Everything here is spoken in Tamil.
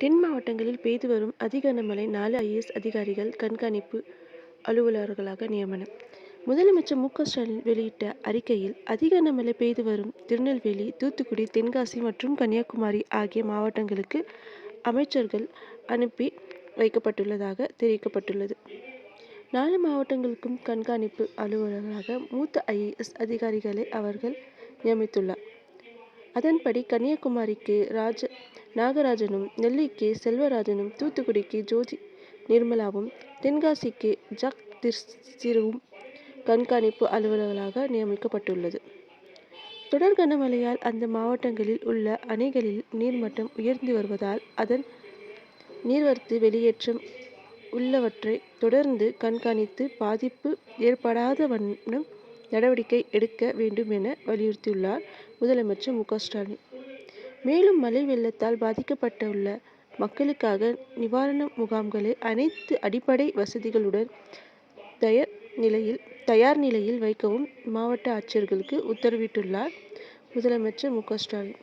தென் மாவட்டங்களில் பெய்து வரும் அதி கனமழை 4 ஐஏஎஸ் அதிகாரிகள் கண்காணிப்பு அலுவலர்களாக நியமனம். முதலமைச்சர் மு.க.ஸ்டாலின் வெளியிட்ட அறிக்கையில் அதி கனமழை பெய்து வரும் திருநெல்வேலி, தூத்துக்குடி, தென்காசி மற்றும் கன்னியாகுமரி ஆகிய மாவட்டங்களுக்கு அமைச்சர்கள் அனுப்பி வைக்கப்பட்டுள்ளதாக தெரிவிக்கப்பட்டுள்ளது. 4 மாவட்டங்களுக்கும் கண்காணிப்பு அலுவலர்களாக மூத்த ஐஏஎஸ் அதிகாரிகளை அவர்கள் நியமித்துள்ளார். அதன்படி கன்னியாகுமரிக்கு நாகராஜனும், நெல்லைக்கு செல்வராஜனும், தூத்துக்குடிக்கு ஜோதி நிர்மலாவும், தென்காசிக்கு ஜக்திர்சிவும் கண்காணிப்பு அலுவலர்களாக நியமிக்கப்பட்டுள்ளது. தொடர் கனமழையால் அந்த மாவட்டங்களில் உள்ள அணைகளில் நீர்மட்டம் உயர்ந்து வருவதால் அதன் நீர்வரத்து வெளியேற்றம் உள்ளவற்றை தொடர்ந்து கண்காணித்து பாதிப்பு ஏற்படாத வண்ணம் நடவடிக்கை எடுக்க வேண்டும் என வலியுறுத்தியுள்ளார் முதலமைச்சர் மு.க.ஸ்டாலின். மேலும் மழை வெள்ளத்தால் பாதிக்கப்பட்டுள்ள மக்களுக்காக நிவாரண முகாம்களை அனைத்து அடிப்படை வசதிகளுடன் தயார் நிலையில் வைக்கவும் மாவட்ட ஆட்சியர்களுக்கு உத்தரவிட்டுள்ளார் முதலமைச்சர் மு.க.ஸ்டாலின்.